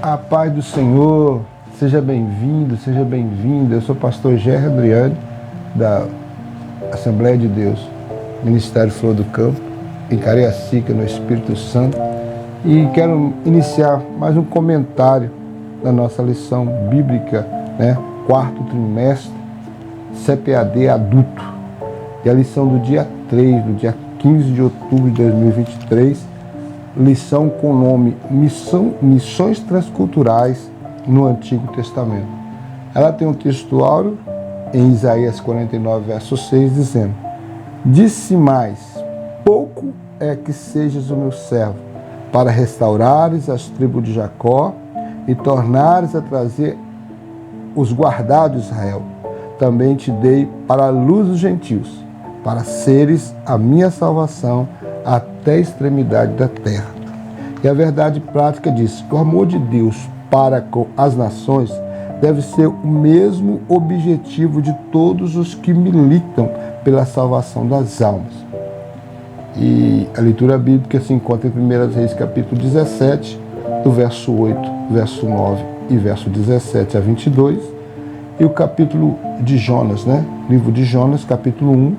A paz do Senhor, seja bem-vindo, seja bem-vinda. Eu sou o pastor Gerry Adriane, da Assembleia de Deus, Ministério Flor do Campo, em Cariacica, no Espírito Santo. E quero iniciar mais um comentário da nossa lição bíblica, quarto trimestre, CPAD adulto. E a lição do dia 3, do dia 15 de outubro de 2023, lição com o nome Missões Transculturais no Antigo Testamento. Ela tem um texto áureo em Isaías 49, verso 6, dizendo: Disse mais, pouco é que sejas o meu servo, para restaurares as tribos de Jacó e tornares a trazer os guardados de Israel. Também te dei para a luz dos gentios, para seres a minha salvação até a extremidade da terra. E a verdade prática diz que o amor de Deus para com as nações deve ser o mesmo objetivo de todos os que militam pela salvação das almas. E a leitura bíblica se encontra em 1 Reis capítulo 17, do verso 8, verso 9 e verso 17 a 22, e o capítulo de Jonas, livro de Jonas, capítulo 1,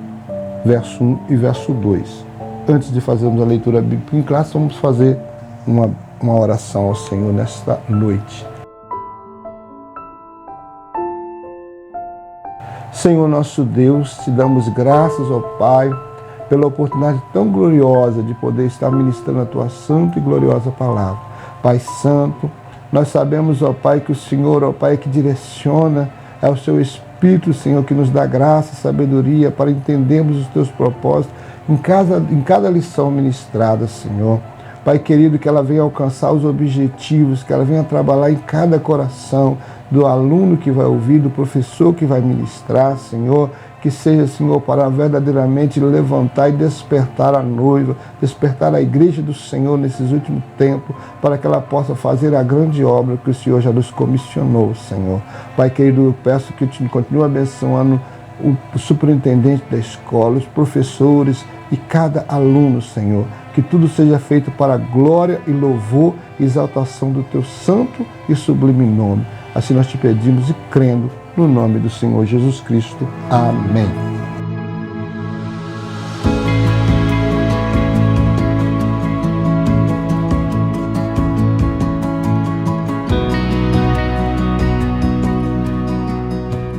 verso 1 e verso 2. Antes de fazermos a leitura bíblica em classe, vamos fazer uma oração ao Senhor nesta noite. Senhor nosso Deus, te damos graças, ó Pai, pela oportunidade tão gloriosa de poder estar ministrando a tua santa e gloriosa palavra. Pai Santo, nós sabemos, ó Pai, que o Senhor, ó Pai, que direciona, é o seu Espírito, Senhor, que nos dá graça e sabedoria para entendermos os teus propósitos em cada lição ministrada, Senhor. Pai querido, que ela venha alcançar os objetivos, que ela venha trabalhar em cada coração do aluno que vai ouvir, do professor que vai ministrar, Senhor, que seja, Senhor, para verdadeiramente levantar e despertar a noiva, despertar a igreja do Senhor nesses últimos tempos, para que ela possa fazer a grande obra que o Senhor já nos comissionou, Senhor. Pai querido, eu peço que tu continue abençoando o superintendente da escola, os professores e cada aluno, Senhor. Que tudo seja feito para a glória e louvor e exaltação do teu santo e sublime nome. Assim nós te pedimos e crendo no nome do Senhor Jesus Cristo. Amém.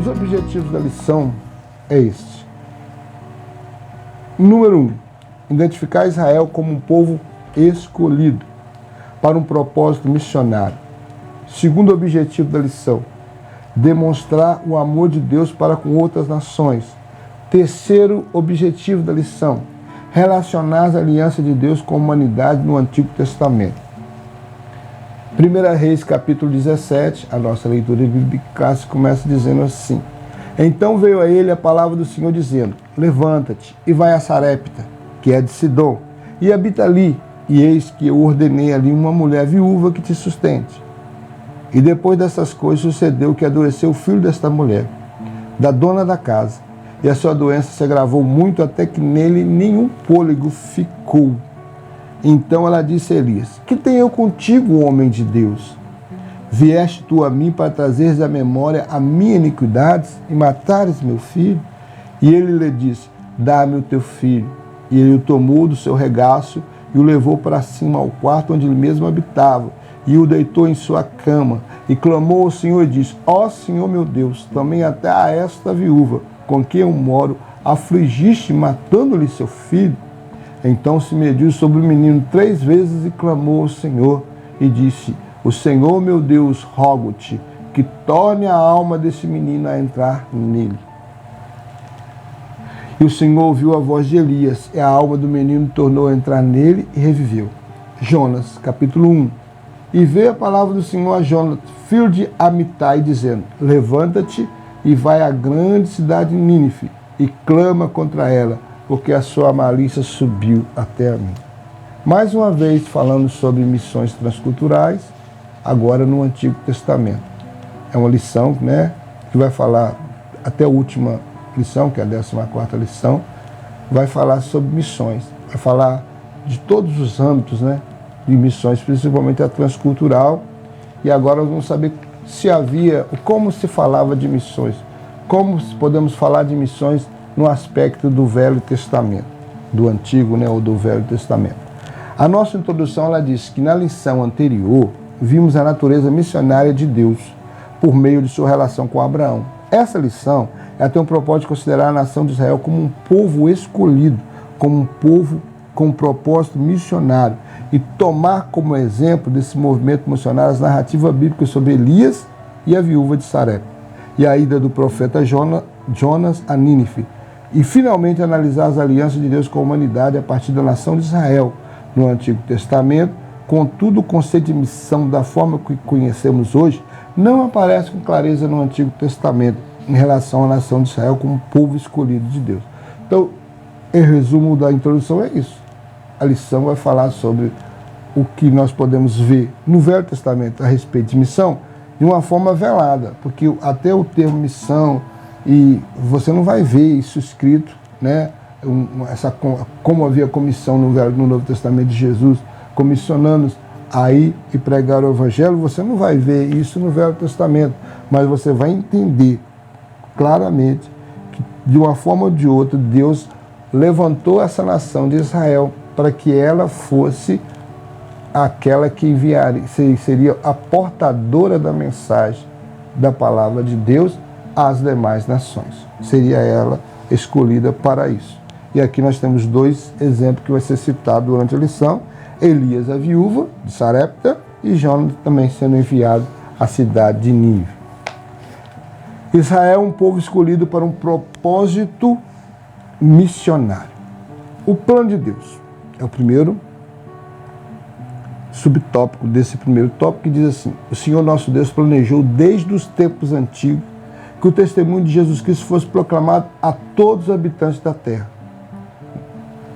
Os objetivos da lição é este. Número 1. Identificar Israel como um povo escolhido para um propósito missionário. Segundo objetivo da lição, demonstrar o amor de Deus para com outras nações. Terceiro objetivo da lição, relacionar as alianças de Deus com a humanidade no Antigo Testamento. 1 Reis capítulo 17, a nossa leitura bíblica começa dizendo assim: Então veio a ele a palavra do Senhor dizendo: Levanta-te e vai a Sarepta, que é de Sidom, e habita ali, e eis que eu ordenei ali uma mulher viúva que te sustente. E depois dessas coisas sucedeu que adoeceu o filho desta mulher, da dona da casa, e a sua doença se agravou muito até que nele nenhum fôlego ficou. Então ela disse a Elias: Que tenho eu contigo, homem de Deus? Vieste tu a mim para trazeres à memória a minha iniquidade e matares meu filho? E ele lhe disse: Dá-me o teu filho. E ele o tomou do seu regaço e o levou para cima ao quarto onde ele mesmo habitava, e o deitou em sua cama, e clamou ao Senhor e disse: Ó Senhor meu Deus, também até a esta viúva, com quem eu moro, afligiste, matando-lhe seu filho. Então se mediu sobre o menino 3 vezes e clamou ao Senhor, e disse: O Senhor meu Deus, rogo-te, que torne a alma desse menino a entrar nele. E o Senhor ouviu a voz de Elias, e a alma do menino tornou a entrar nele e reviveu. Jonas, capítulo 1. E veio a palavra do Senhor a Jonas, filho de Amitai, dizendo: Levanta-te e vai à grande cidade de Nínive, e clama contra ela, porque a sua malícia subiu até a mim. Mais uma vez falando sobre missões transculturais, agora no Antigo Testamento. É uma lição, que vai falar até a última lição, que é a 14ª lição, vai falar sobre missões, vai falar de todos os âmbitos, de missões, principalmente a transcultural, E agora nós vamos saber se havia, como se falava de missões, como podemos falar de missões no aspecto do Velho Testamento, do Antigo, né, ou do Velho Testamento. A nossa introdução, ela diz que na lição anterior vimos a natureza missionária de Deus por meio de sua relação com Abraão. Essa lição ela tem o propósito de considerar a nação de Israel como um povo escolhido, como um povo com um propósito missionário e tomar como exemplo desse movimento missionário as narrativas bíblicas sobre Elias e a viúva de Sarepta e a ida do profeta Jonas a Nínive e finalmente analisar as alianças de Deus com a humanidade a partir da nação de Israel no Antigo Testamento. Contudo, o conceito de missão da forma que conhecemos hoje não aparece com clareza no Antigo Testamento em relação à nação de Israel como um povo escolhido de Deus. Então, em resumo da introdução é isso. A lição vai falar sobre o que nós podemos ver no Velho Testamento a respeito de missão de uma forma velada, porque até o termo missão, e você não vai ver isso escrito, né? Como havia comissão no Novo Testamento de Jesus, comissionando-nos a ir e pregar o Evangelho, você não vai ver isso no Velho Testamento, mas você vai entender claramente que, de uma forma ou de outra, Deus levantou essa nação de Israel para que ela fosse aquela que enviaria, seria a portadora da mensagem da palavra de Deus às demais nações. Seria ela escolhida para isso. E aqui nós temos dois exemplos que vai ser citado durante a lição: Elias, a viúva de Sarepta, e Jonas também sendo enviado à cidade de Nínive. Israel é um povo escolhido para um propósito missionário. O plano de Deus é o primeiro subtópico desse primeiro tópico, que diz assim: o Senhor nosso Deus planejou desde os tempos antigos que o testemunho de Jesus Cristo fosse proclamado a todos os habitantes da terra.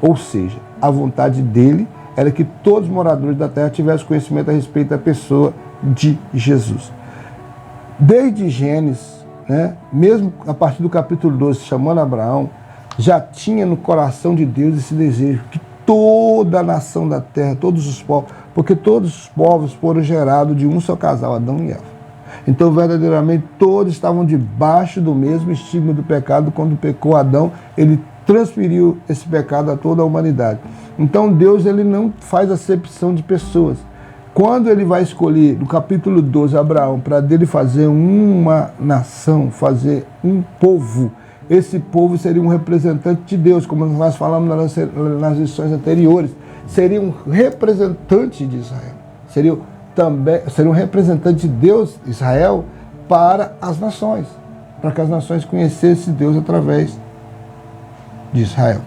Ou seja, a vontade dele era que todos os moradores da terra tivessem conhecimento a respeito da pessoa de Jesus. Desde Gênesis, né, mesmo a partir do capítulo 12, chamando Abraão, já tinha no coração de Deus esse desejo que toda a nação da terra, todos os povos, porque todos os povos foram gerados de um só casal, Adão e Eva. Então, verdadeiramente, todos estavam debaixo do mesmo estigma do pecado. Quando pecou Adão, ele transferiu esse pecado a toda a humanidade. Então, Deus ele não faz acepção de pessoas. Quando ele vai escolher, no capítulo 12, Abraão, para dele fazer uma nação, fazer um povo, esse povo seria um representante de Deus, como nós falamos nas lições anteriores, seria um representante de Israel. Seria um representante de Deus, Israel, para as nações, para que as nações conhecessem Deus através de Israel.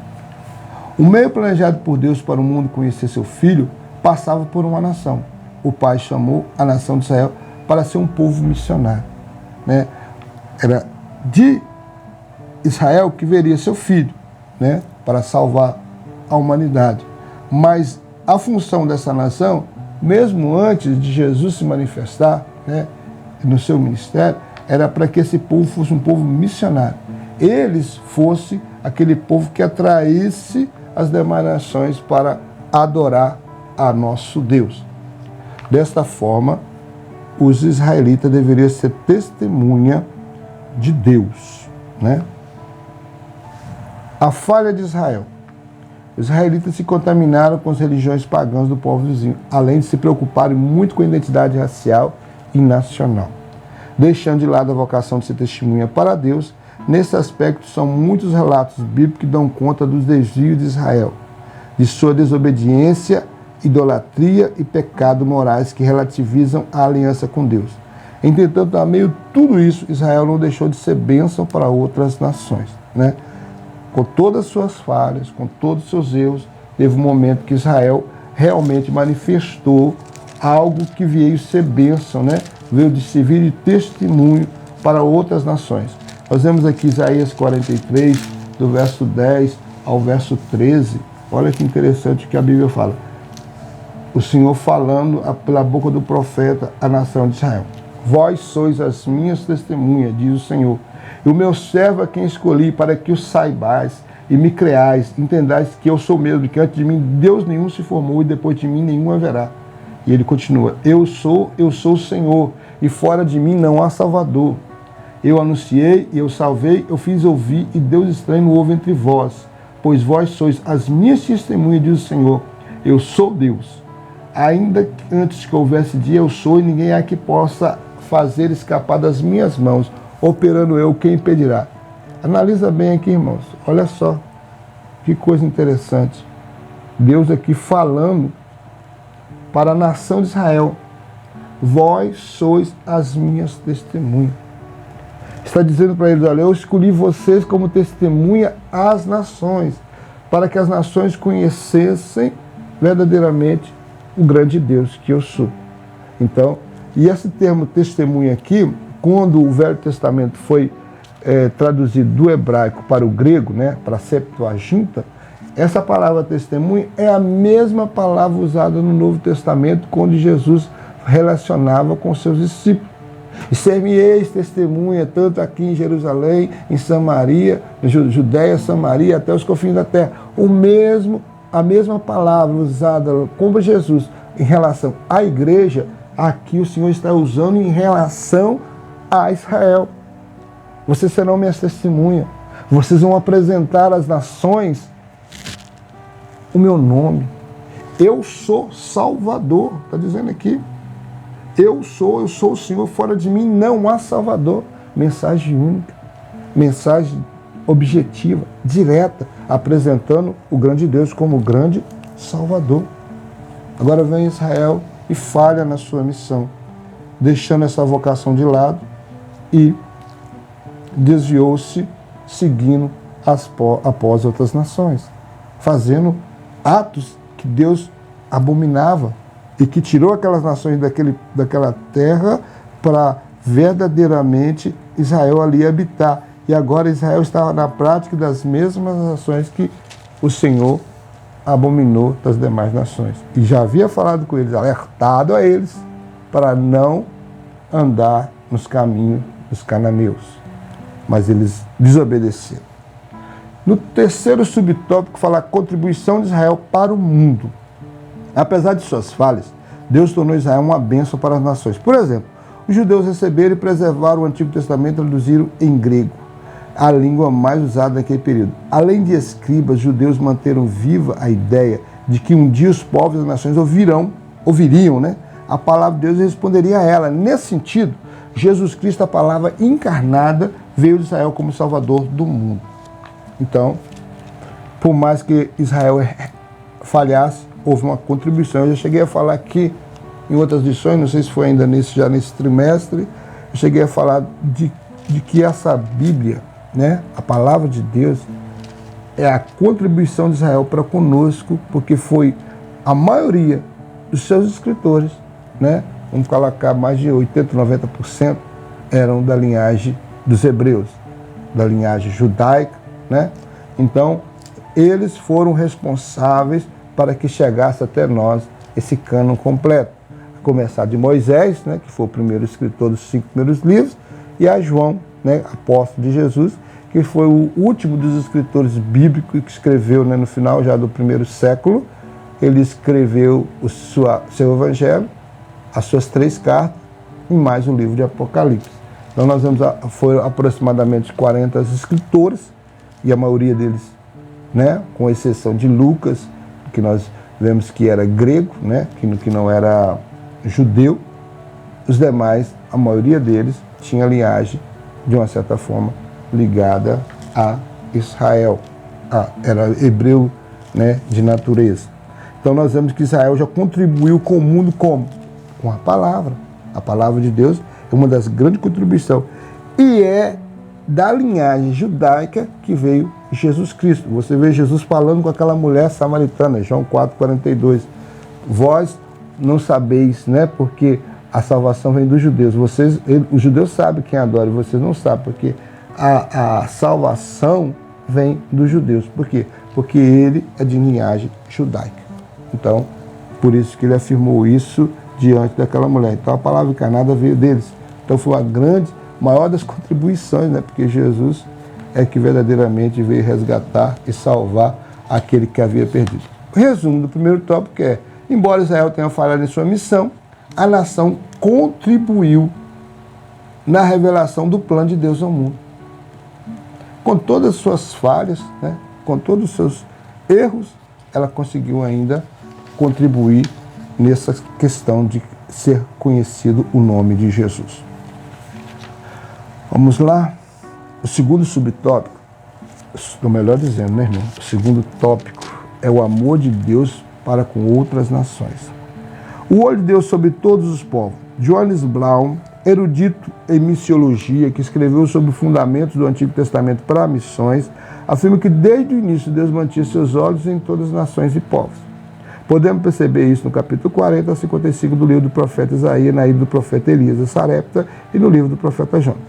O meio planejado por Deus para o mundo conhecer seu filho passava por uma nação. O Pai chamou a nação de Israel para ser um povo missionário, né? Era de Israel que veria seu filho, né, para salvar a humanidade. Mas a função dessa nação, mesmo antes de Jesus se manifestar, né, no seu ministério, era para que esse povo fosse um povo missionário. Eles fossem aquele povo que atraísse as demais nações para adorar a nosso Deus. Desta forma, os israelitas deveriam ser testemunha de Deus, né? A falha de Israel. Os israelitas se contaminaram com as religiões pagãs do povo vizinho, além de se preocuparem muito com a identidade racial e nacional. Deixando de lado a vocação de ser testemunha para Deus, nesse aspecto são muitos relatos bíblicos que dão conta dos desvios de Israel, de sua desobediência, idolatria e pecado morais que relativizam a aliança com Deus. Entretanto, a meio de tudo isso, Israel não deixou de ser bênção para outras nações, né? Com todas as suas falhas, com todos os seus erros, teve um momento que Israel realmente manifestou algo que veio ser bênção, né? Veio de servir de testemunho para outras nações. Nós vemos aqui Isaías 43, do verso 10 ao verso 13. Olha que interessante que a Bíblia fala. O Senhor falando pela boca do profeta à nação de Israel. Vós sois as minhas testemunhas, diz o Senhor. E o meu servo a quem escolhi, para que o saibais e me creais, entendais que eu sou mesmo, que antes de mim Deus nenhum se formou e depois de mim nenhum haverá. E ele continua: eu sou o Senhor, e fora de mim não há Salvador. Eu anunciei e eu salvei, eu fiz ouvir, e Deus estranho não houve entre vós, pois vós sois as minhas testemunhas, diz o Senhor. Eu sou Deus. Ainda que antes que houvesse dia, eu sou, e ninguém há que possa fazer escapar das minhas mãos. Operando eu, quem impedirá? Analisa bem aqui, irmãos. Olha só, que coisa interessante. Deus aqui falando para a nação de Israel: vós sois as minhas testemunhas. Está dizendo para eles: olha, eu escolhi vocês como testemunha às nações, para que as nações conhecessem verdadeiramente o grande Deus que eu sou. Então, e esse termo testemunha aqui, quando o Velho Testamento foi traduzido do hebraico para o grego, né, para a Septuaginta, essa palavra testemunha é a mesma palavra usada no Novo Testamento, quando Jesus relacionava com seus discípulos. E ser-me-eis testemunha, tanto aqui em Jerusalém, em Samaria, Judéia, Samaria, até os confins da terra. A mesma palavra usada como Jesus em relação à igreja, aqui o Senhor está usando em relação a Israel. Vocês serão minhas testemunhas. Vocês vão apresentar às nações o meu nome. Eu sou Salvador, está dizendo aqui. Eu sou o Senhor, fora de mim não há Salvador. Mensagem única, mensagem objetiva, direta, apresentando o grande Deus como o grande Salvador. Agora vem Israel e falha na sua missão, deixando essa vocação de lado e desviou-se, seguindo após outras nações, fazendo atos que Deus abominava e que tirou aquelas nações daquela terra para verdadeiramente Israel ali habitar. E agora Israel estava na prática das mesmas ações que o Senhor abominou das demais nações. E já havia falado com eles, alertado a eles para não andar nos caminhos dos cananeus. Mas eles desobedeceram. No terceiro subtópico fala a contribuição de Israel para o mundo. Apesar de suas falhas, Deus tornou Israel uma bênção para as nações. Por exemplo, os judeus receberam e preservaram o Antigo Testamento e traduziram em grego, a língua mais usada naquele período. Além de escribas, judeus manteram viva a ideia de que um dia os povos das nações ouviriam, né, a palavra de Deus e responderiam a ela. Nesse sentido, Jesus Cristo, a palavra encarnada, veio de Israel como Salvador do mundo. Então, por mais que Israel falhasse, houve uma contribuição. Eu já cheguei a falar aqui em outras lições, não sei se foi ainda já nesse trimestre, eu cheguei a falar de que essa Bíblia, né, a palavra de Deus, é a contribuição de Israel para conosco, porque foi a maioria dos seus escritores, né, vamos colocar mais de 80%, 90% eram da linhagem dos hebreus, da linhagem judaica, né? Então, eles foram responsáveis para que chegasse até nós esse cânon completo. A começar de Moisés, né, que foi o primeiro escritor dos 5 primeiros livros, e a João, né, apóstolo de Jesus, que foi o último dos escritores bíblicos que escreveu, né, no final já do primeiro século. Ele escreveu seu evangelho, as suas 3 cartas e mais o livro de Apocalipse. Então nós vemos, foram aproximadamente 40 escritores, e a maioria deles, né, com exceção de Lucas, que nós vemos que era grego, né, que não era judeu. Os demais, a maioria deles, tinha linhagem, de uma certa forma, ligada a Israel. Era hebreu, né, de natureza. Então nós vemos que Israel já contribuiu com o mundo como? Com a palavra. A palavra de Deus é uma das grandes contribuições. E é da linhagem judaica que veio Jesus Cristo. Você vê Jesus falando com aquela mulher samaritana, João 4,42. Vós não sabeis, né, porque a salvação vem dos judeus. Os judeus sabem quem adora, vocês não sabem, porque a salvação vem dos judeus. Por quê? Porque ele é de linhagem judaica. Então, por isso que ele afirmou isso diante daquela mulher. Então, a palavra encarnada veio deles. Então, foi a maior das contribuições, né? Porque Jesus é que verdadeiramente veio resgatar e salvar aquele que havia perdido. O resumo do primeiro tópico é: Embora Israel tenha falhado em sua missão, a nação contribuiu na revelação do plano de Deus ao mundo. Com todas as suas falhas, né, com todos os seus erros, ela conseguiu ainda contribuir nessa questão de ser conhecido o nome de Jesus. Vamos lá? O segundo subtópico, ou melhor dizendo, né, irmão? O segundo tópico é o amor de Deus para com outras nações. O olho de Deus sobre todos os povos. Johannes Braun, erudito em missiologia, que escreveu sobre os fundamentos do Antigo Testamento para missões, afirma que desde o início Deus mantinha seus olhos em todas as nações e povos. Podemos perceber isso no capítulo 40 a 55 do livro do profeta Isaías, na ilha do profeta Elias, a Sarepta, e no livro do profeta Jonas.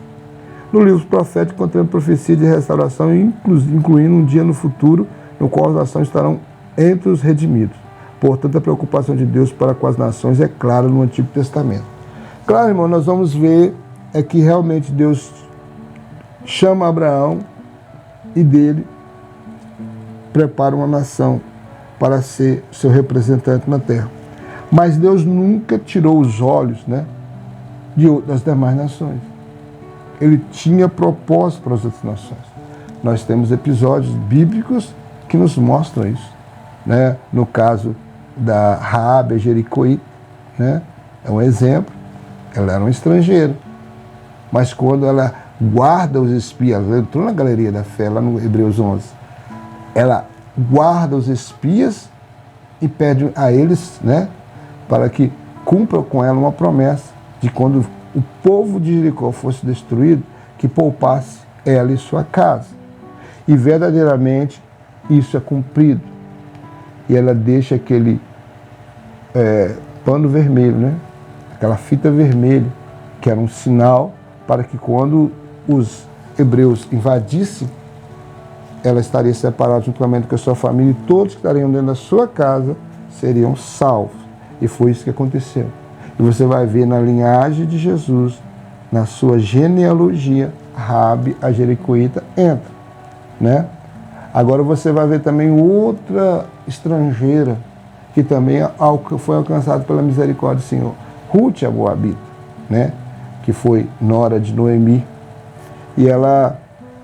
No livro profético encontramos profecia de restauração, incluindo um dia no futuro, no qual as nações estarão entre os redimidos. Portanto, a preocupação de Deus para com as nações é clara no Antigo Testamento. Claro, irmão, nós vamos ver que realmente Deus chama Abraão e dele prepara uma nação para ser seu representante na terra. Mas Deus nunca tirou os olhos, né, das demais nações. Ele tinha propósito para as outras nações. Nós temos episódios bíblicos que nos mostram isso, né? No caso da Raabe, a Jericoíta, né? É um exemplo. Ela era uma estrangeira, mas quando ela guarda os espias, ela entrou na galeria da fé, lá no Hebreus 11, ela guarda os espias e pede a eles, né, para que cumpram com ela uma promessa de quando o povo de Jericó fosse destruído, que poupasse ela e sua casa. E verdadeiramente isso é cumprido. E ela deixa aquele pano vermelho, né? Aquela fita vermelha, que era um sinal para que quando os hebreus invadissem, ela estaria separada juntamente com a sua família e todos que estariam dentro da sua casa seriam salvos. E foi isso que aconteceu. E você vai ver na linhagem de Jesus, na sua genealogia, Raabe, a Jericoíta, entra, né? Agora você vai ver também outra estrangeira, que também foi alcançada pela misericórdia do Senhor. Ruth, a Moabita, né? Que foi nora de Noemi, e ela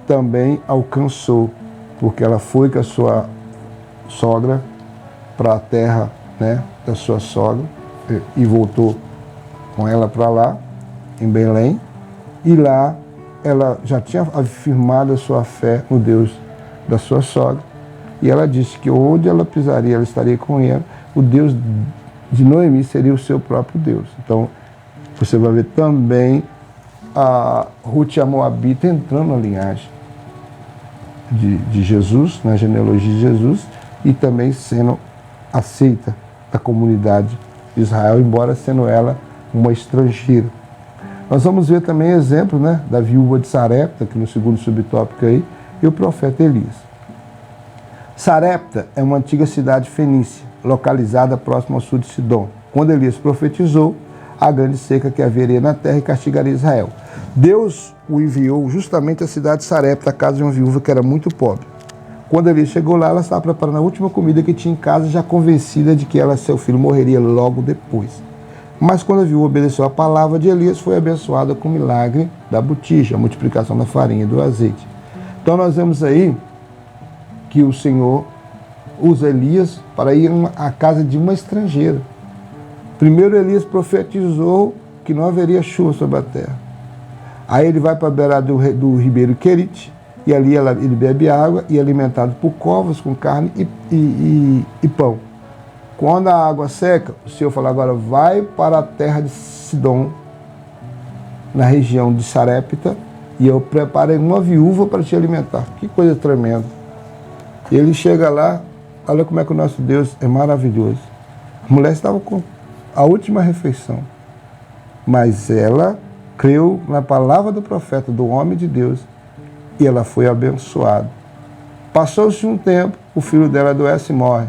também alcançou, porque ela foi com a sua sogra para a terra, né, da sua sogra, e voltou com ela para lá, em Belém, e lá ela já tinha afirmado a sua fé no Deus da sua sogra, e ela disse que onde ela pisaria, ela estaria com ela, o Deus de Noemi seria o seu próprio Deus. Então, você vai ver também a Ruth, a Moabita, entrando na linhagem de Jesus, na genealogia de Jesus, e também sendo aceita da comunidade de Israel, embora sendo ela uma estrangeira. Nós vamos ver também exemplo, né, da viúva de Sarepta, que no segundo subtópico aí, e o profeta Elias. Sarepta é uma antiga cidade fenícia, localizada próximo ao sul de Sidom. Quando Elias profetizou a grande seca que haveria na terra e castigaria Israel, Deus o enviou justamente à cidade de Sarepta, a casa de uma viúva que era muito pobre. Quando Elias chegou lá, ela estava preparando a última comida que tinha em casa, já convencida de que ela e seu filho morreria logo depois. Mas quando a viúva obedeceu a palavra de Elias, foi abençoada com o milagre da botija, a multiplicação da farinha e do azeite. Então nós vemos aí que o Senhor usa Elias para ir à casa de uma estrangeira. Primeiro Elias profetizou que não haveria chuva sobre a terra. Aí ele vai para a beira do ribeiro Querite, e ali ele bebe água e é alimentado por covas com carne e pão. Quando a água seca, o Senhor fala agora, vai para a terra de Sidom, na região de Sarepta, e eu preparei uma viúva para te alimentar. Que coisa tremenda. E ele chega lá, olha como é que o nosso Deus é maravilhoso. A mulher estava com a última refeição, mas ela creu na palavra do profeta, do homem de Deus, e ela foi abençoada. Passou-se um tempo, o filho dela adoece e morre.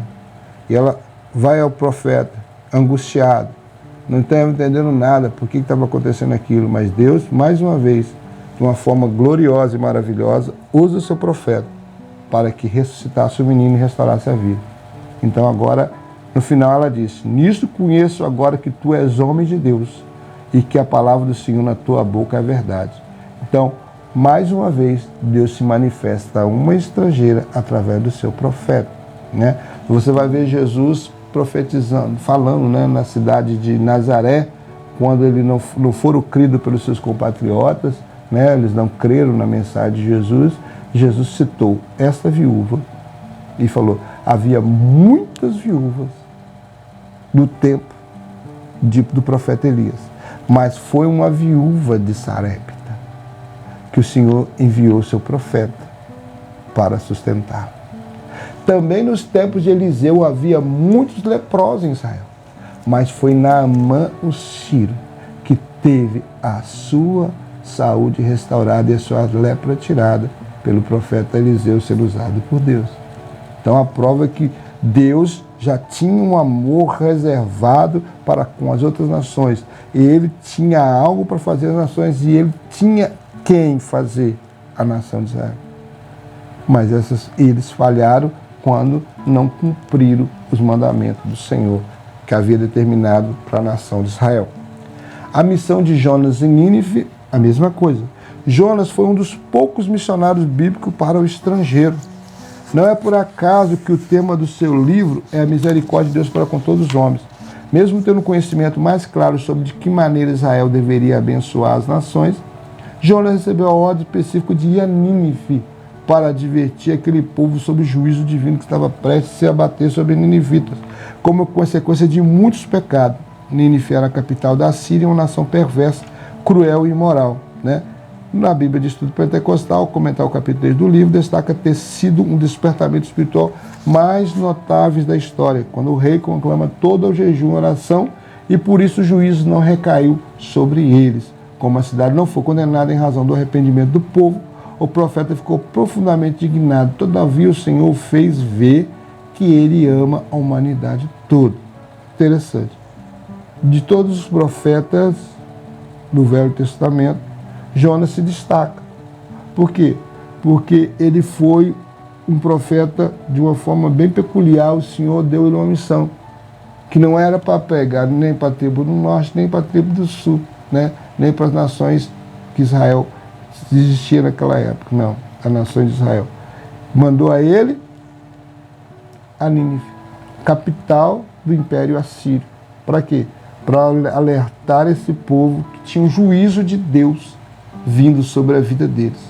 E ela vai ao profeta, angustiada, não estava entendendo nada, por que estava acontecendo aquilo, mas Deus, mais uma vez, de uma forma gloriosa e maravilhosa, usa o seu profeta para que ressuscitasse o menino e restaurasse a vida. Então agora No final ela disse: nisto conheço agora que tu és homem de Deus e que a palavra do Senhor na tua boca é verdade. Então, mais uma vez, Deus se manifesta a uma estrangeira através do seu profeta, né? Você vai ver Jesus profetizando, falando, né, na cidade de Nazaré, quando ele não foram cridos pelos seus compatriotas, né, eles não creram na mensagem de Jesus. Jesus citou esta viúva e falou: havia muitas viúvas no tempo do profeta Elias, mas foi uma viúva de Sarepta que o Senhor enviou seu profeta para sustentar. Também nos tempos de Eliseu havia muitos leprosos em Israel, mas foi Naamã o sírio que teve a sua saúde restaurada e a sua lepra tirada pelo profeta Eliseu sendo usado por Deus. Então a prova é que Deus já tinha um amor reservado para com as outras nações. E ele tinha algo para fazer as nações e ele tinha quem fazer a nação de Israel. Mas eles falharam quando não cumpriram os mandamentos do Senhor que havia determinado para a nação de Israel. A missão de Jonas em Nínive, a mesma coisa. Jonas foi um dos poucos missionários bíblicos para o estrangeiro. Não é por acaso que o tema do seu livro é a misericórdia de Deus para com todos os homens. Mesmo tendo um conhecimento mais claro sobre de que maneira Israel deveria abençoar as nações, Jonas recebeu a ordem específica de ir a Nínive para advertir aquele povo sobre o juízo divino que estava prestes a se abater sobre ninivitas, como consequência de muitos pecados. Nínive era a capital da Síria, uma nação perversa, cruel e imoral, né? Na Bíblia de Estudo Pentecostal, comentar o capítulo 3 do livro, destaca ter sido um despertamento espiritual mais notáveis da história, quando o rei conclama todo o jejum e oração, e por isso o juízo não recaiu sobre eles. Como a cidade não foi condenada em razão do arrependimento do povo, o profeta ficou profundamente indignado. Todavia o Senhor fez ver que ele ama a humanidade toda. Interessante. De todos os profetas do Velho Testamento, Jonas se destaca. Por quê? Porque ele foi um profeta de uma forma bem peculiar. O Senhor deu ele uma missão que não era para pegar nem para a tribo do norte, nem para a tribo do sul, né? Nem para as nações que Israel existia naquela época. Não, as nações de Israel. Mandou a ele a Nínive, capital do Império Assírio. Para quê? Para alertar esse povo que tinha um juízo de Deus vindo sobre a vida deles.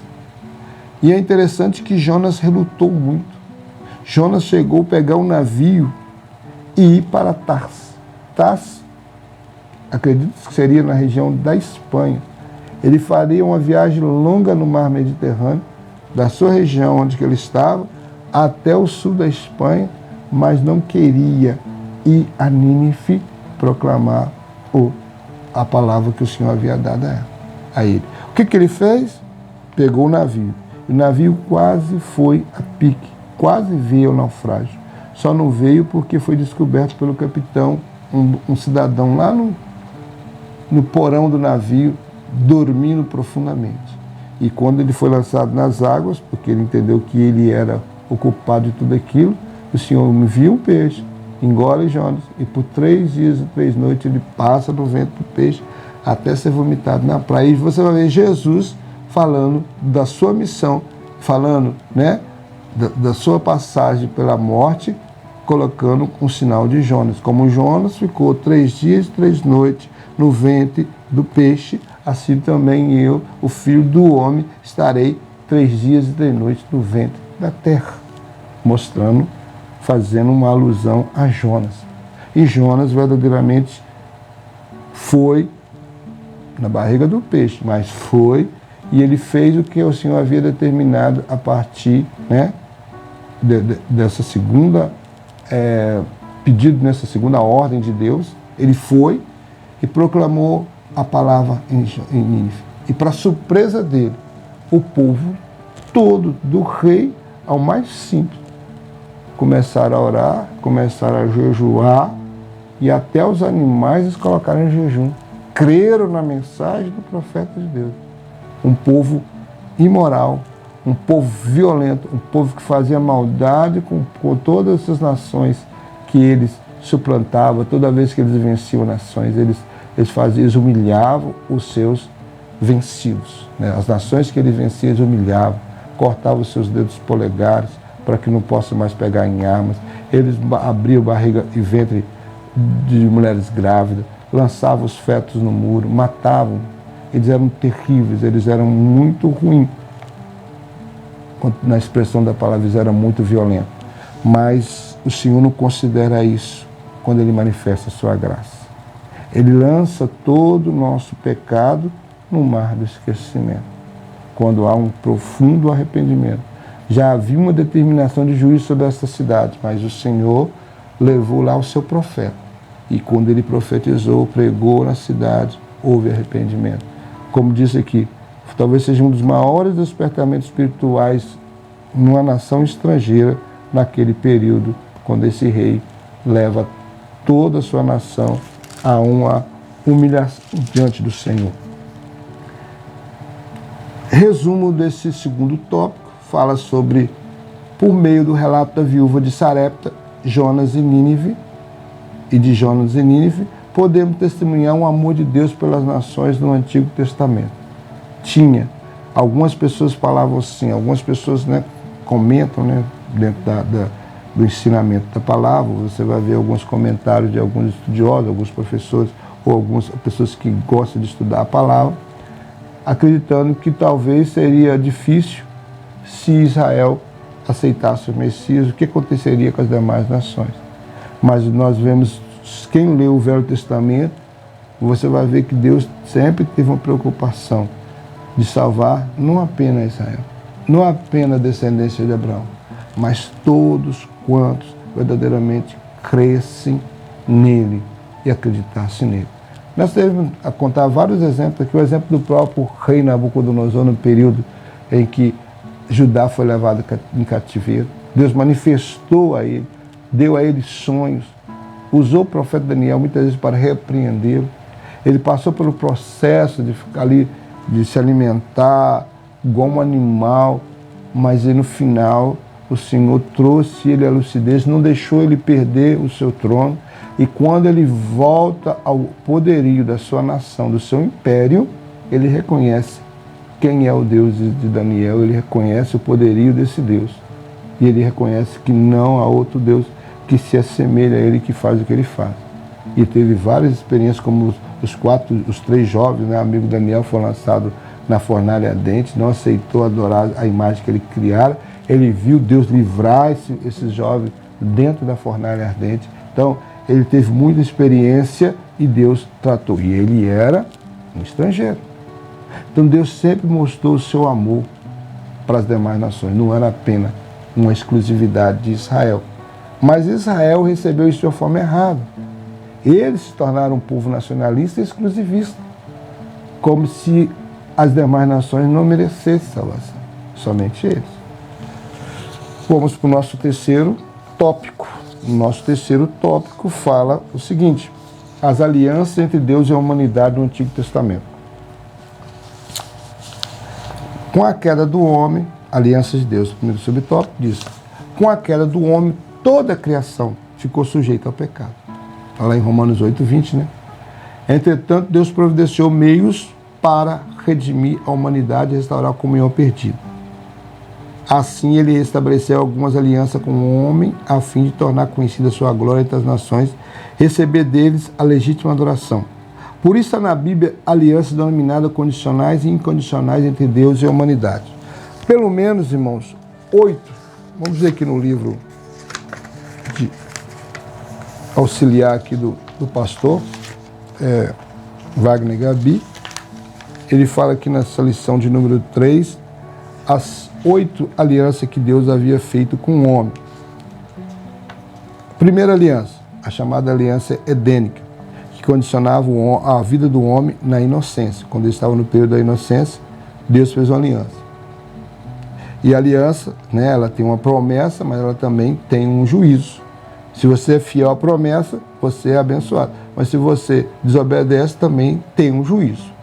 E é interessante que Jonas relutou muito. Jonas chegou a pegar um navio e ir para Tars. Tars, acredito que seria na região da Espanha. Ele faria uma viagem longa no mar Mediterrâneo, da sua região onde ele estava, até o sul da Espanha, mas não queria ir a Nínive proclamar a palavra que o Senhor havia dado a ele. O que ele fez? Pegou o navio. O navio quase foi a pique, quase veio ao naufrágio. Só não veio porque foi descoberto pelo capitão, um cidadão lá no porão do navio, dormindo profundamente. E quando ele foi lançado nas águas, porque ele entendeu que ele era o culpado de tudo aquilo, o Senhor me viu um peixe, engole Jonas, e por 3 dias e 3 noites ele passa no ventre do peixe até ser vomitado na praia. E você vai ver Jesus falando da sua missão, falando, né, da sua passagem pela morte, colocando um sinal de Jonas. Como Jonas ficou 3 dias e 3 noites no ventre do peixe, assim também eu, o Filho do Homem, estarei 3 dias e 3 noites no ventre da terra. Mostrando, fazendo uma alusão a Jonas. E Jonas verdadeiramente foi na barriga do peixe, mas foi, e ele fez o que o Senhor havia determinado a partir, né, dessa segunda pedido, nessa segunda ordem de Deus. Ele foi e proclamou a palavra em Nínive. E para surpresa dele, o povo todo, do rei ao mais simples, começaram a orar, começaram a jejuar, e até os animais eles colocaram em jejum. Creram na mensagem do profeta de Deus. Um povo imoral, um povo violento, um povo que fazia maldade com todas essas nações que eles suplantava, toda vez que eles venciam nações, eles humilhavam os seus vencidos. Né? As nações que eles venciam, eles humilhavam, cortavam os seus dedos polegares para que não possam mais pegar em armas. Eles abriam barriga e ventre de mulheres grávidas, lançavam os fetos no muro, matavam. Eles eram terríveis, eles eram muito ruins. Na expressão da palavra, eles eram muito violentos. Mas o Senhor não considera isso quando Ele manifesta a sua graça. Ele lança todo o nosso pecado no mar do esquecimento. Quando há um profundo arrependimento. Já havia uma determinação de juízo sobre essa cidade, mas o Senhor levou lá o seu profeta. E quando ele profetizou, pregou na cidade, houve arrependimento. Como disse aqui, talvez seja um dos maiores despertamentos espirituais numa nação estrangeira naquele período, quando esse rei leva toda a sua nação a uma humilhação diante do Senhor. Resumo desse segundo tópico, fala sobre, por meio do relato da viúva de Sarepta, Jonas e Nínive, e de Jonas e Nínive, podemos testemunhar um amor de Deus pelas nações no Antigo Testamento. Algumas pessoas falavam assim, algumas pessoas, né, comentam, né, dentro do ensinamento da palavra, você vai ver alguns comentários de alguns estudiosos, alguns professores, ou algumas pessoas que gostam de estudar a palavra, acreditando que talvez seria difícil se Israel aceitasse o Messias, o que aconteceria com as demais nações. Mas nós vemos, quem lê o Velho Testamento, você vai ver que Deus sempre teve uma preocupação de salvar não apenas Israel, não apenas a descendência de Abraão, mas todos quantos verdadeiramente crescem nele e acreditassem nele. Nós devemos contar vários exemplos aqui, o exemplo do próprio rei Nabucodonosor no período em que Judá foi levado em cativeiro. Deus manifestou a ele, deu a ele sonhos, usou o profeta Daniel muitas vezes para repreendê-lo. Ele passou pelo processo de ficar ali, de se alimentar igual um animal, mas no final o Senhor trouxe ele à lucidez, não deixou ele perder o seu trono, e quando ele volta ao poderio da sua nação, do seu império, ele reconhece quem é o Deus de Daniel, ele reconhece o poderio desse Deus, e ele reconhece que não há outro Deus que se assemelha a ele, que faz o que ele faz. E teve várias experiências, como os três jovens, né, amigo Daniel, foi lançado na fornalha ardente, não aceitou adorar a imagem que ele criara, ele viu Deus livrar esses jovens dentro da fornalha ardente. Então, ele teve muita experiência e Deus tratou. E ele era um estrangeiro. Então, Deus sempre mostrou o seu amor para as demais nações. Não era apenas uma exclusividade de Israel. Mas Israel recebeu isso de uma forma errada. Eles se tornaram um povo nacionalista e exclusivista, como se as demais nações não merecessem salvação, somente eles. Vamos para o nosso terceiro tópico. O nosso terceiro tópico fala o seguinte: as alianças entre Deus e a humanidade no Antigo Testamento. Com a queda do homem, alianças de Deus, o primeiro subtópico diz: com a queda do homem, toda a criação ficou sujeita ao pecado. Está lá em Romanos 8:20, né? Entretanto, Deus providenciou meios para redimir a humanidade e restaurar a comunhão perdida. Assim, ele estabeleceu algumas alianças com o homem, a fim de tornar conhecida a sua glória entre as nações, receber deles a legítima adoração. Por isso está na Bíblia alianças denominadas condicionais e incondicionais entre Deus e a humanidade. Pelo menos, irmãos, 8. Vamos ver aqui no livro de auxiliar aqui do pastor Wagner Gabi. Ele fala aqui nessa lição de número 3, as 8 alianças que Deus havia feito com o homem. Primeira aliança, a chamada aliança edênica, que condicionava a vida do homem na inocência. Quando ele estava no período da inocência, Deus fez uma aliança. E a aliança, né, ela tem uma promessa, mas ela também tem um juízo. Se você é fiel à promessa, você é abençoado. Mas se você desobedece, também tem um juízo.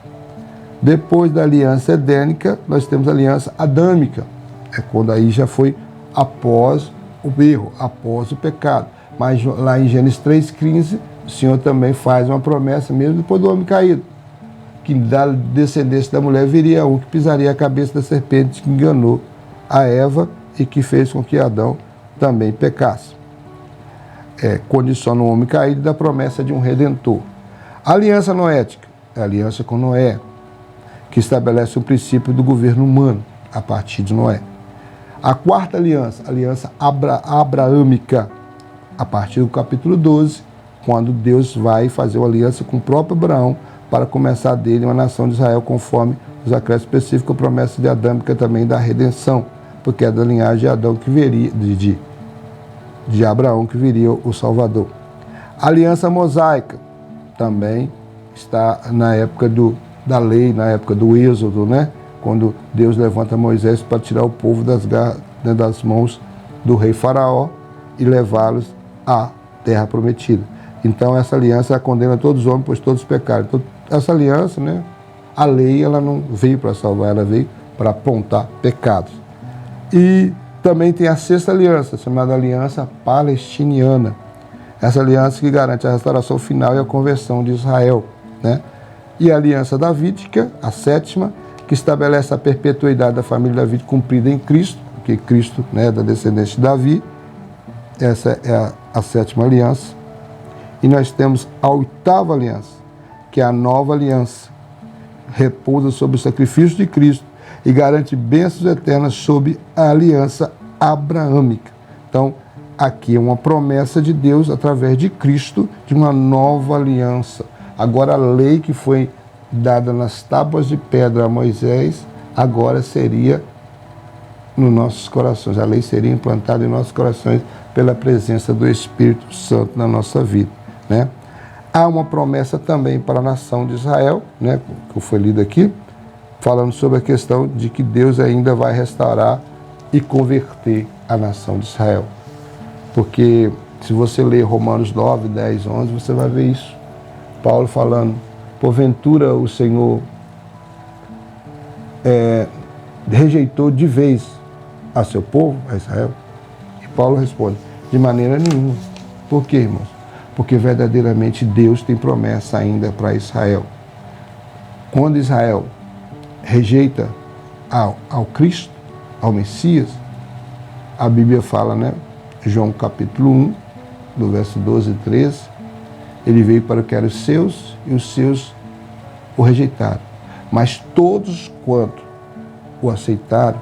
Depois da aliança edênica, nós temos a aliança adâmica. É quando aí já foi após o erro, após o pecado. Mas lá em Gênesis 3,15, o Senhor também faz uma promessa, mesmo depois do homem caído, que da descendência da mulher viria um que pisaria a cabeça da serpente que enganou a Eva e que fez com que Adão também pecasse. Condiciona o homem caído da promessa de um redentor. A aliança noética é a aliança com Noé, que estabelece o princípio do governo humano a partir de Noé. A quarta aliança, a aliança abraâmica, a partir do capítulo 12, quando Deus vai fazer uma aliança com o próprio Abraão para começar dele uma nação de Israel, conforme os acréscimos específicos, a promessa de adâmica também da redenção, porque é da linhagem de Adão que viria, de Abraão que viria o Salvador. A aliança mosaica também está na época da lei, na época do Êxodo, né? Quando Deus levanta Moisés para tirar o povo das mãos do rei Faraó e levá-los à terra prometida. Então essa aliança condena todos os homens, pois todos pecaram. Então, essa aliança, né? A lei, ela não veio para salvar, ela veio para apontar pecados. E também tem a sexta aliança, chamada Aliança Palestiniana. Essa aliança que garante a restauração final e a conversão de Israel, né? E a Aliança Davídica, a sétima, que estabelece a perpetuidade da família Davi cumprida em Cristo, porque Cristo, né, é da descendência de Davi. Essa é a sétima aliança. E nós temos a oitava aliança, que é a nova aliança. Repousa sobre o sacrifício de Cristo e garante bênçãos eternas sob a aliança abraâmica. Então, aqui é uma promessa de Deus através de Cristo de uma nova aliança. Agora a lei que foi dada nas tábuas de pedra a Moisés, agora seria nos nossos corações. A lei seria implantada em nossos corações pela presença do Espírito Santo na nossa vida, né? Há uma promessa também para a nação de Israel, né, que foi lida aqui, falando sobre a questão de que Deus ainda vai restaurar e converter a nação de Israel. Porque se você ler Romanos 9, 10, 11, você vai ver isso. Paulo falando, porventura o Senhor rejeitou de vez a seu povo, a Israel? E Paulo responde, de maneira nenhuma. Por quê, irmãos? Porque verdadeiramente Deus tem promessa ainda para Israel. Quando Israel rejeita ao Cristo, ao Messias, a Bíblia fala, né? João capítulo 1, do verso 12 e 13, ele veio para o que eram os seus e os seus o rejeitaram. Mas todos quanto o aceitaram,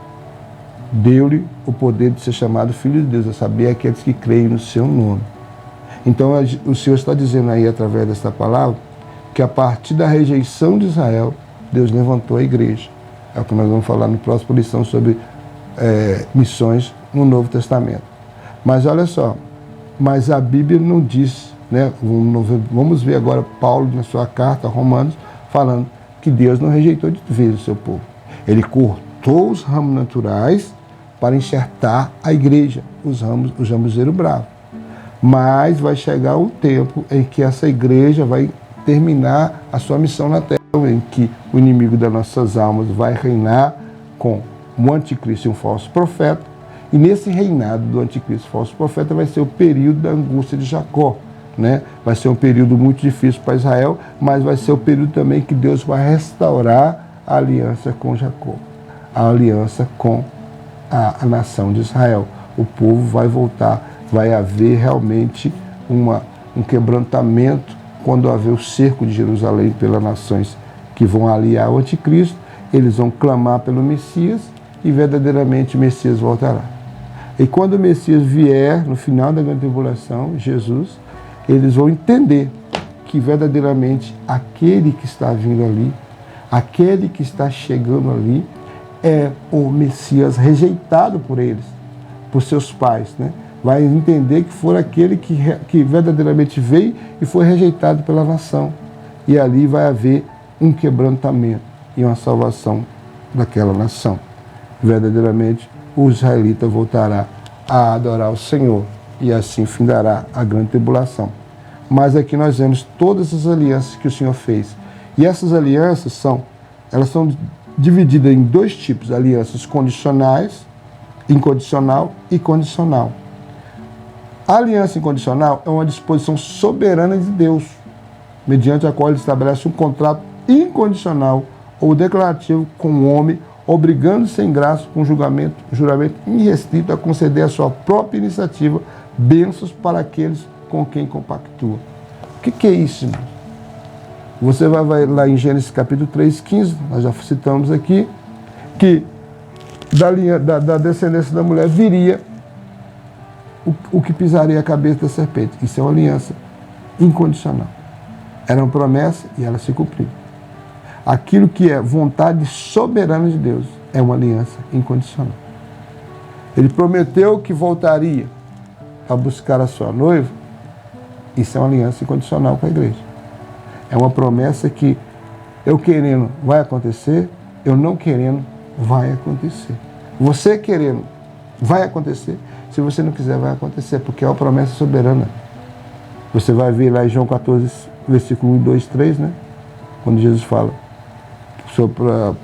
deu-lhe o poder de ser chamado filho de Deus, a saber, aqueles que creem no seu nome. Então o Senhor está dizendo aí, através desta palavra, que a partir da rejeição de Israel, Deus levantou a igreja. É o que nós vamos falar na próxima lição sobre missões no Novo Testamento. Mas olha só, mas a Bíblia não diz, né? Vamos ver agora Paulo na sua carta a Romanos, falando que Deus não rejeitou de vez o seu povo. Ele cortou os ramos naturais para enxertar a igreja, os ramos bravos. Mas vai chegar um tempo em que essa igreja vai terminar a sua missão na terra, em que o inimigo das nossas almas vai reinar com o anticristo e um falso profeta. E nesse reinado do anticristo e falso profeta vai ser o período da angústia de Jacó, né? Vai ser um período muito difícil para Israel, mas vai ser o período também que Deus vai restaurar a aliança com Jacó, a aliança com a nação de Israel. O povo vai voltar, vai haver realmente um quebrantamento quando haver o cerco de Jerusalém pelas nações que vão aliar o anticristo. Eles vão clamar pelo Messias e verdadeiramente o Messias voltará. E quando o Messias vier, no final da grande tribulação, Jesus, eles vão entender que verdadeiramente aquele que está vindo ali, aquele que está chegando ali, é o Messias rejeitado por eles, por seus pais, né? Vai entender que foi aquele que verdadeiramente veio e foi rejeitado pela nação. E ali vai haver um quebrantamento e uma salvação daquela nação. Verdadeiramente, o israelita voltará a adorar o Senhor e assim findará a grande tribulação. Mas aqui nós vemos todas as alianças que o Senhor fez. E essas alianças elas são divididas em dois tipos, alianças condicionais, incondicional e condicional. A aliança incondicional é uma disposição soberana de Deus, mediante a qual ele estabelece um contrato incondicional ou declarativo com o homem, obrigando sem graça com juramento irrestrito a conceder a sua própria iniciativa bênçãos para aqueles com quem compactua. O que é isso, irmão? Você vai lá em Gênesis capítulo 3:15, nós já citamos aqui, que da descendência da mulher viria o que pisaria a cabeça da serpente. Isso é uma aliança incondicional. Era uma promessa e ela se cumpriu. Aquilo que é vontade soberana de Deus é uma aliança incondicional. Ele prometeu que voltaria a buscar a sua noiva. Isso é uma aliança incondicional com a igreja. É uma promessa que eu querendo vai acontecer, eu não querendo vai acontecer. Você querendo vai acontecer, se você não quiser vai acontecer, porque é uma promessa soberana. Você vai ver lá em João 14, versículo 1, 2, 3, né? Quando Jesus fala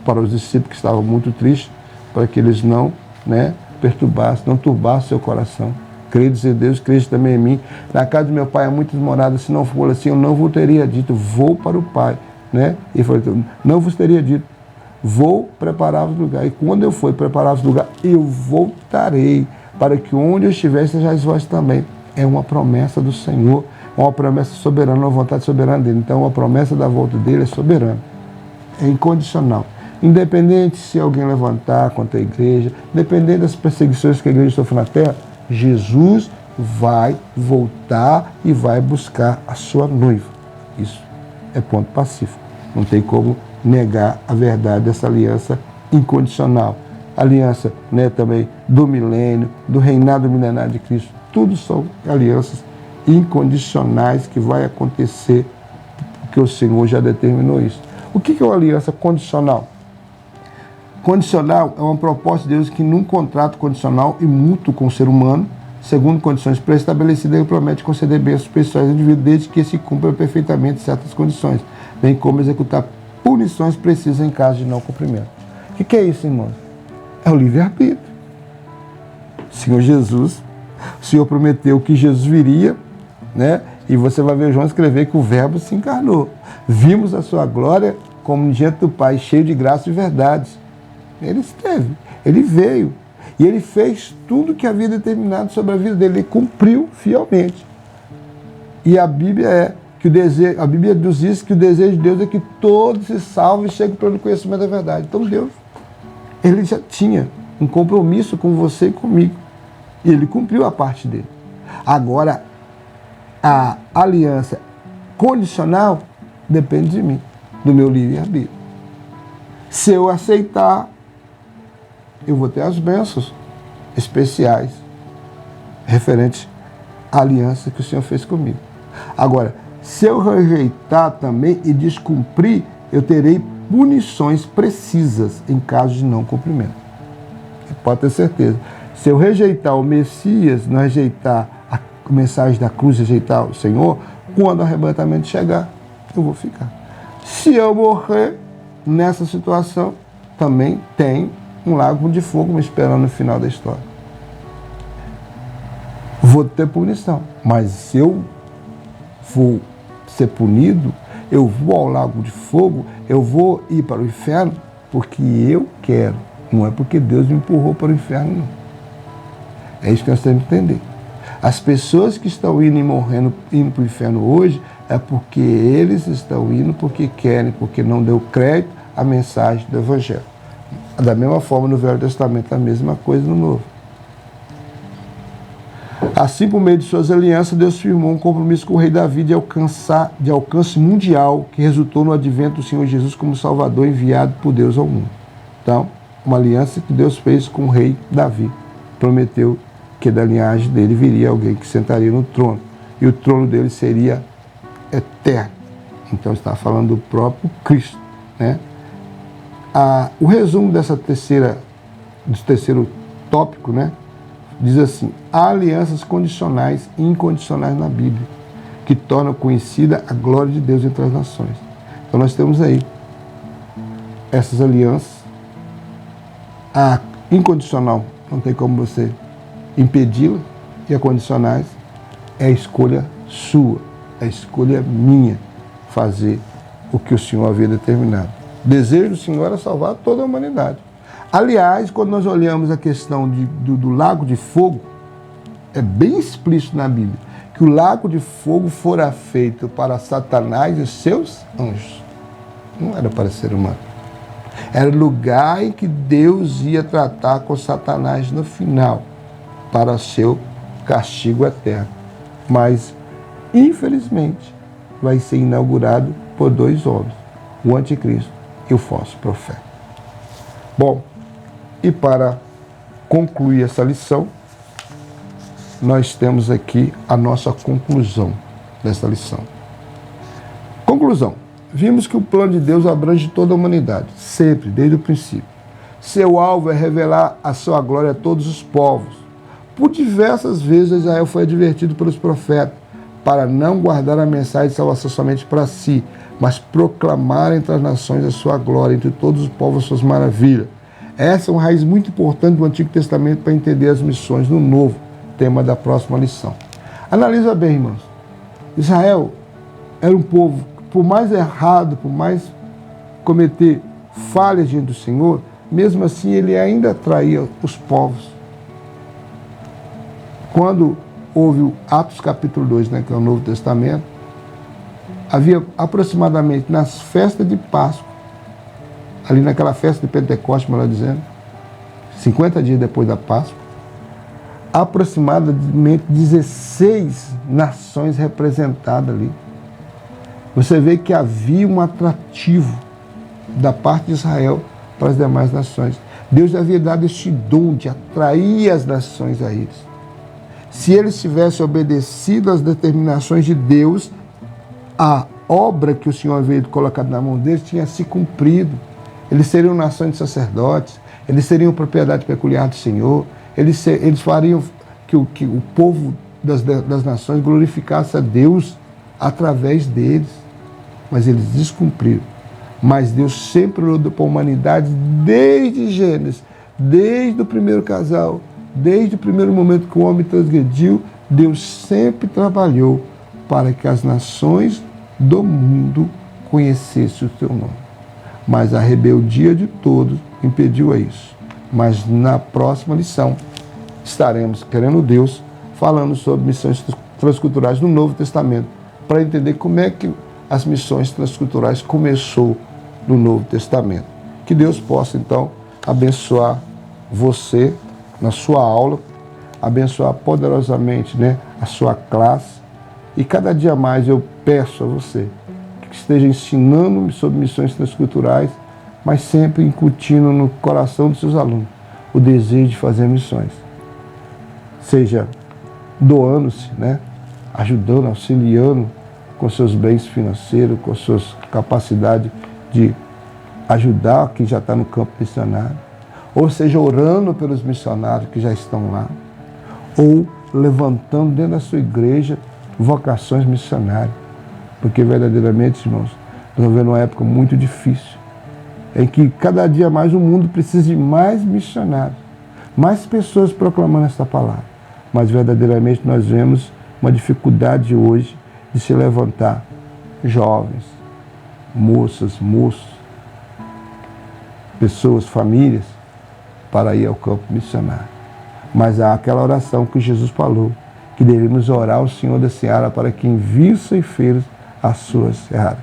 para os discípulos que estavam muito tristes, para que eles não perturbassem, não turbassem seu coração. Credes em Deus, credes também em mim. Na casa do meu pai há muitas moradas, se não for assim, eu não vos teria dito, vou para o Pai. Né? E falou, não vos teria dito, vou preparar-vos lugar. E quando eu for preparar-vos lugar, eu voltarei, para que onde eu estiver, sejais vós também. É uma promessa do Senhor, uma promessa soberana, uma vontade soberana dele. Então, a promessa da volta dele é soberana, é incondicional. Independente se alguém levantar contra a igreja, independente das perseguições que a igreja sofre na terra, Jesus vai voltar e vai buscar a sua noiva. Isso é ponto pacífico. Não tem como negar a verdade dessa aliança incondicional. Aliança também do milênio, do reinado milenário de Cristo. Tudo são alianças incondicionais que vai acontecer porque o Senhor já determinou isso. O que é uma aliança condicional? Condicional é uma proposta de Deus que num contrato condicional e mútuo com o ser humano, segundo condições pré-estabelecidas, ele promete conceder bênçãos pessoais ao indivíduo desde que se cumpra perfeitamente certas condições, bem como executar punições precisas em caso de não cumprimento. O que é isso, irmãos? É o livre-arbítrio. Senhor Jesus, o Senhor prometeu que Jesus viria, né? E você vai ver João escrever que o Verbo se encarnou. Vimos a sua glória como diante do Pai, cheio de graça e verdade. Ele esteve, ele veio e ele fez tudo que havia determinado sobre a vida dele, ele cumpriu fielmente. E a Bíblia a Bíblia nos diz que o desejo de Deus é que todos se salvem e cheguem para o conhecimento da verdade. Então Deus, ele já tinha um compromisso com você e comigo. E ele cumpriu a parte dele. Agora, a aliança condicional depende de mim, do meu livre-arbítrio. Se eu aceitar, eu vou ter as bênçãos especiais referentes à aliança que o Senhor fez comigo. Agora, se eu rejeitar também e descumprir, eu terei punições precisas em caso de não cumprimento. Você pode ter certeza. Se eu rejeitar o Messias, não rejeitar a mensagem da cruz, rejeitar o Senhor, quando o arrebatamento chegar, eu vou ficar. Se eu morrer nessa situação, também tem um lago de fogo me esperando no final da história. Vou ter punição, mas se eu vou ser punido, eu vou ao lago de fogo, eu vou ir para o inferno porque eu quero, não é porque Deus me empurrou para o inferno, não. É isso que nós temos que entender. As pessoas que estão indo e morrendo, indo para o inferno hoje, é porque eles estão indo porque querem, porque não deu crédito à mensagem do Evangelho. Da mesma forma, no Velho Testamento, a mesma coisa no Novo. Assim, por meio de suas alianças, Deus firmou um compromisso com o rei Davi de alcance mundial, que resultou no advento do Senhor Jesus como Salvador enviado por Deus ao mundo. Então, uma aliança que Deus fez com o rei Davi. Prometeu que da linhagem dele viria alguém que sentaria no trono. E o trono dele seria eterno. Então, está falando do próprio Cristo, né? O resumo desse terceiro tópico, né, diz assim: há alianças condicionais e incondicionais na Bíblia, que tornam conhecida a glória de Deus entre as nações. Então nós temos aí essas alianças. A incondicional, não tem como você impedi-la, e a condicionais, É escolha sua, é escolha minha fazer o que o Senhor havia determinado. O desejo do Senhor era salvar toda a humanidade. Aliás, quando nós olhamos a questão do lago de fogo, é bem explícito na Bíblia que o lago de fogo fora feito para Satanás e seus anjos. Não era para ser humano. Era o lugar em que Deus ia tratar com Satanás no final, para o seu castigo eterno. Mas, infelizmente, vai ser inaugurado por dois homens, o anticristo e o falso profeta. Bom, e para concluir essa lição, nós temos aqui a nossa conclusão dessa lição. Conclusão. Vimos que o plano de Deus abrange toda a humanidade, sempre, desde o princípio. Seu alvo é revelar a sua glória a todos os povos. Por diversas vezes Israel foi advertido pelos profetas para não guardar a mensagem de salvação somente para si, mas proclamar entre as nações a sua glória, entre todos os povos as suas maravilhas. Essa é uma raiz muito importante do Antigo Testamento para entender as missões no Novo, tema da próxima lição. Analisa bem, irmãos. Israel era um povo, por mais errado, por mais cometer falhas diante do Senhor, mesmo assim ele ainda atraía os povos. Quando houve o Atos capítulo 2, né, que é o Novo Testamento, havia aproximadamente nas festas de Páscoa, ali naquela festa de Pentecostes, melhor dizendo, 50 dias depois da Páscoa, aproximadamente 16 nações representadas ali. Você vê que havia um atrativo da parte de Israel para as demais nações. Deus havia dado este dom de atrair as nações a eles. Se eles tivessem obedecido às determinações de Deus, a obra que o Senhor havia colocado na mão deles tinha se cumprido. Eles seriam nações de sacerdotes, eles seriam propriedade peculiar do Senhor, eles fariam que o povo das nações glorificasse a Deus através deles. Mas eles descumpriram. Mas Deus sempre olhou para a humanidade desde Gênesis, desde o primeiro casal, desde o primeiro momento que o homem transgrediu, Deus sempre trabalhou para que as nações do mundo conhecessem o seu nome. Mas a rebeldia de todos impediu isso. Mas na próxima lição estaremos, querendo Deus, falando sobre missões transculturais no Novo Testamento, para entender como é que as missões transculturais começou no Novo Testamento. Que Deus possa, então, abençoar você na sua aula, abençoar poderosamente, né, a sua classe. E cada dia mais eu peço a você que esteja ensinando sobre missões transculturais, mas sempre incutindo no coração dos seus alunos o desejo de fazer missões. Seja doando-se, né, ajudando, auxiliando com seus bens financeiros, com suas capacidades de ajudar quem já está no campo missionário, ou seja, orando pelos missionários que já estão lá, ou levantando dentro da sua igreja vocações missionárias. Porque verdadeiramente, irmãos, nós estamos vivendo uma época muito difícil, em que cada dia mais o mundo precisa de mais missionários, mais pessoas proclamando essa palavra. Mas verdadeiramente nós vemos uma dificuldade hoje de se levantar jovens, moças, moços, pessoas, famílias, para ir ao campo missionário. Mas há aquela oração que Jesus falou, que devemos orar ao Senhor da Seara para que envie os ceifeiros às suas searas.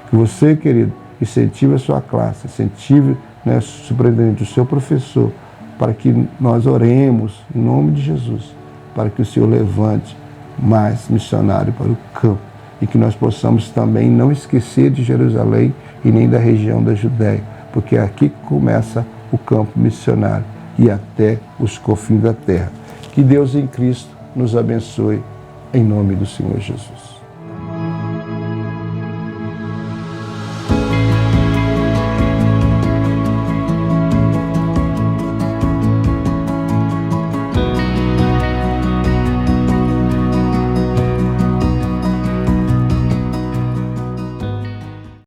Que você, querido, incentive a sua classe, incentive, né, o superintendente, o seu professor, para que nós oremos em nome de Jesus, para que o Senhor levante mais missionário para o campo e que nós possamos também não esquecer de Jerusalém e nem da região da Judéia, porque é aqui que começa o campo missionário e até os confins da terra. Que Deus em Cristo nos abençoe, em nome do Senhor Jesus.